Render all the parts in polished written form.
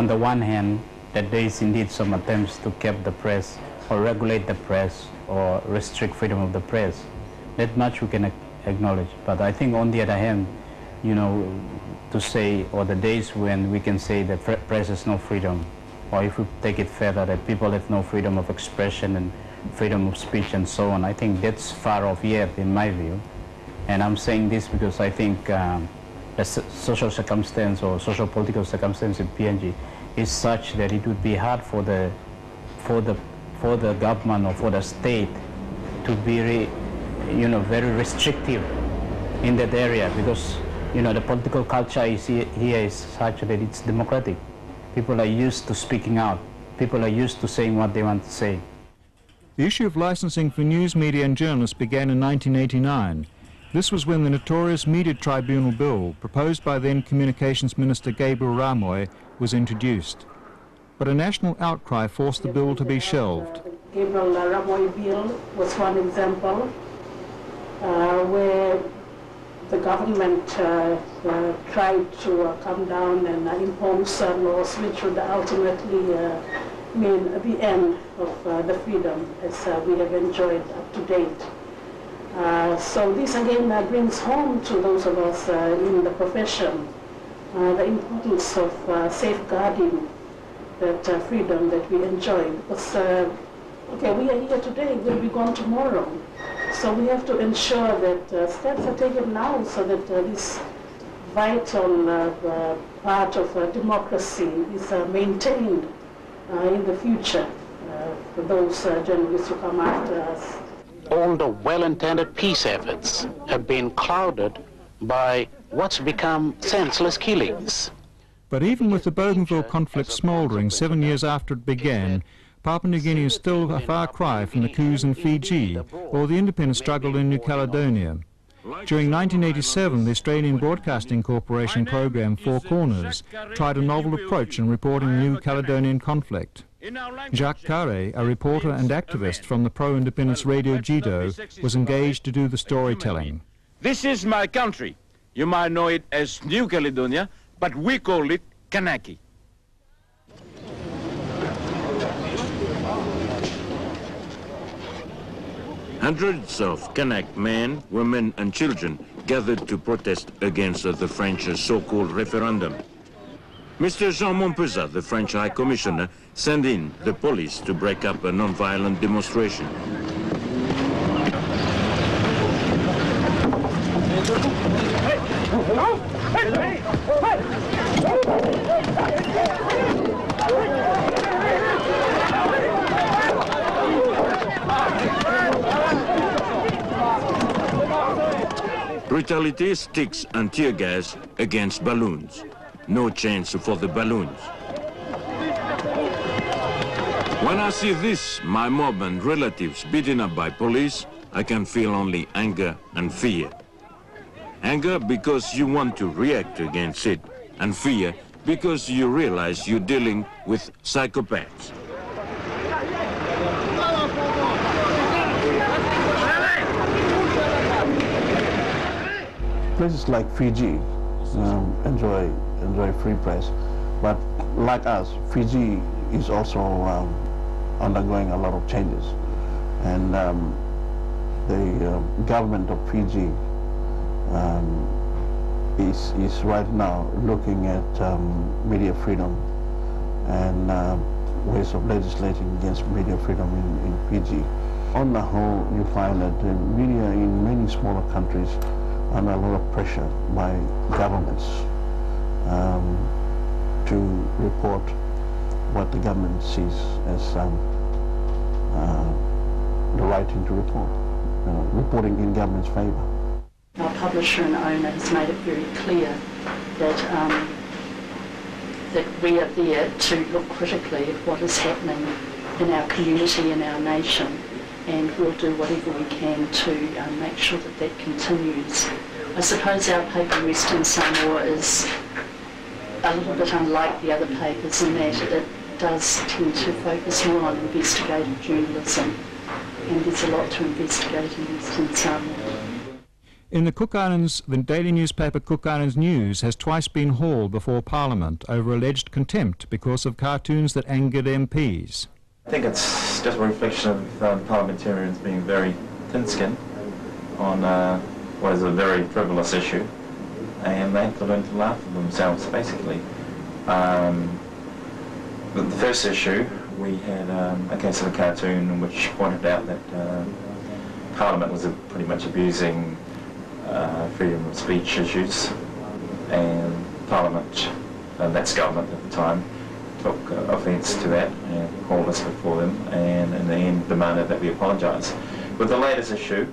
on the one hand, that there is indeed some attempts to keep the press or regulate the press or restrict freedom of the press. That much we can acknowledge. But I think on the other hand, you know, to say, or the days when we can say that press has no freedom, or if we take it further, that people have no freedom of expression and freedom of speech and so on, I think that's far off yet in my view. And I'm saying this because I think the social circumstance or social political circumstance in PNG is such that it would be hard for the government or for the state to be very restrictive in that area, because the political culture here is such that it's democratic. People are used to speaking out. People are used to saying what they want to say. The issue of licensing for news media and journalists began in 1989. This was when the notorious Media Tribunal Bill, proposed by then Communications Minister David Robie, was introduced. But a national outcry forced the bill to be shelved. The David Robie Bill was one example where the government tried to come down and impose laws which would ultimately mean the end of the freedom as we have enjoyed up to date. So this again brings home to those of us in the profession the importance of safeguarding that freedom that we enjoy. Because okay, we are here today, we'll be gone tomorrow. So we have to ensure that steps are taken now so that this vital part of democracy is maintained in the future for those journalists who come after us. All the well-intended peace efforts have been clouded by what's become senseless killings. But even with the Bougainville conflict smouldering 7 years after it began, Papua New Guinea is still a far cry from the coups in Fiji or the independence struggle in New Caledonia. During 1987, the Australian Broadcasting Corporation program Four Corners tried a novel approach in reporting the New Caledonian conflict. Jacques Carré, a reporter and activist from the pro-independence radio Jido, was engaged to do the storytelling. This is my country. You might know it as New Caledonia, but we call it Kanaki. Hundreds of Kanak men, women and children gathered to protest against the French so-called referendum. Mr. Jean Montpezat, the French High Commissioner, sent in the police to break up a non-violent demonstration. Brutality, sticks and tear gas against balloons. No chance for the balloons. When I see this, my mob and relatives beaten up by police, I can feel only anger and fear. Anger because you want to react against it, and fear because you realize you're dealing with psychopaths. Places like Fiji enjoy free press, but like us, Fiji is also undergoing a lot of changes, and the government of Fiji is right now looking at media freedom and ways of legislating against media freedom in Fiji. On the whole, you find that the media in many smaller countries under a lot of pressure by governments to report what the government sees as the right thing to report, reporting in government's favor. Our publisher and owner has made it very clear that that we are there to look critically at what is happening in our community, in our nation, and we'll do whatever we can to make sure that that continues. I suppose our paper, Western Samoa, is a little bit unlike the other papers in that it does tend to focus more on investigative journalism, and there's a lot to investigate in Western Samoa. In the Cook Islands, the daily newspaper Cook Islands News has twice been hauled before Parliament over alleged contempt because of cartoons that angered MPs. I think it's just a reflection of parliamentarians being very thin-skinned on what is a very frivolous issue, and they have to learn to laugh at themselves, basically. The first issue, we had a case of a cartoon which pointed out that Parliament was pretty much abusing freedom of speech issues, and Parliament, that's government at the time, took offence to that and called us before them, and in the end demanded that we apologise. With the latest issue,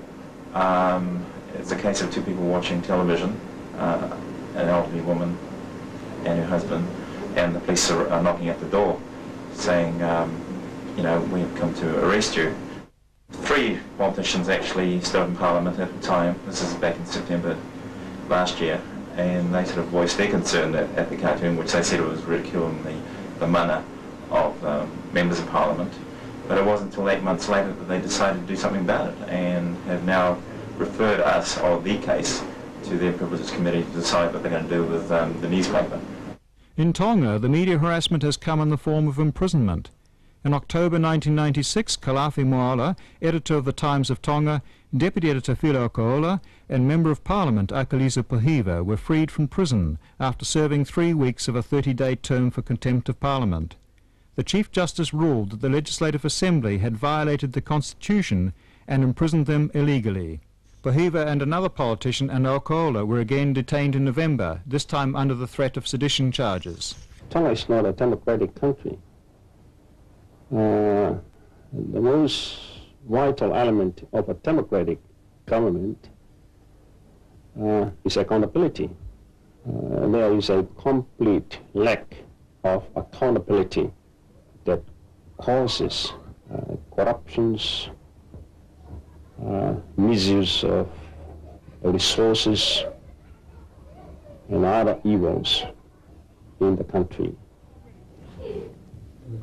it's a case of two people watching television, an elderly woman and her husband, and the police are knocking at the door saying, you know, we have come to arrest you. 3 politicians actually stood in Parliament at the time, this is back in September last year, and they sort of voiced their concern at the cartoon, which they said it was ridiculing the mana of members of Parliament. But it wasn't until 8 months later that they decided to do something about it, and have now referred us, or the case, to their Privileges Committee to decide what they're going to do with the newspaper. In Tonga, the media harassment has come in the form of imprisonment. In October 1996, Kalafi Moala, editor of the Times of Tonga, Deputy Editor Philo Ko'ola, and Member of Parliament Akaliza Pahiva were freed from prison after serving 3 weeks of a 30-day term for contempt of Parliament. The Chief Justice ruled that the Legislative Assembly had violated the Constitution and imprisoned them illegally. Pahiva and another politician, Ko'ola, were again detained in November, this time under the threat of sedition charges. Tonga is not a democratic country. The most vital element of a democratic government is accountability. There is a complete lack of accountability that causes corruptions, misuse of resources, and other evils in the country.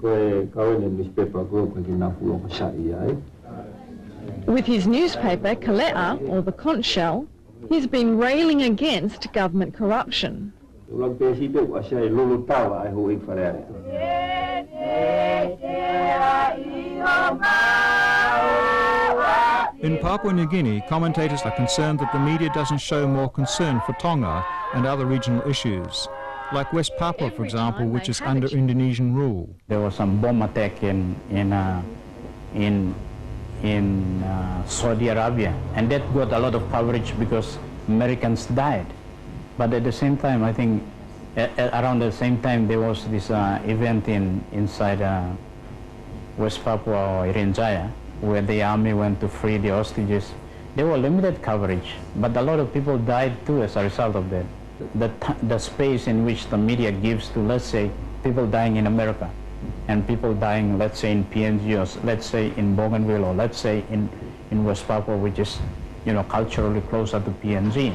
With his newspaper, Kalea, or the Conch Shell, he's been railing against government corruption. In Papua New Guinea, commentators are concerned that the media doesn't show more concern for Tonga and other regional issues, like West Papua, for example, which is under Indonesian rule. There was some bomb attack in Saudi Arabia, and that got a lot of coverage because Americans died. But at the same time, I think around the same time there was this event inside West Papua or Irian where the army went to free the hostages. There were limited coverage, but a lot of people died too as a result of that. The space in which the media gives to, let's say, people dying in America and people dying, let's say, in PMC, or let's say in Bougainville, or let's say in West Papua, which is, you know, culturally closer to PMC.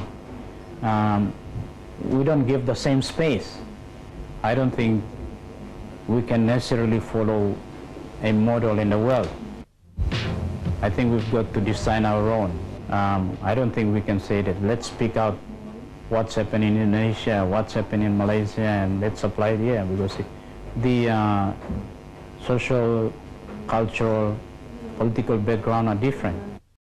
We don't give the same space. I don't think we can necessarily follow a model in the world. I think we've got to design our own. I don't think we can say that let's pick out what's happening in Indonesia, what's happening in Malaysia, and let's apply it here, because the social, cultural, political background are different.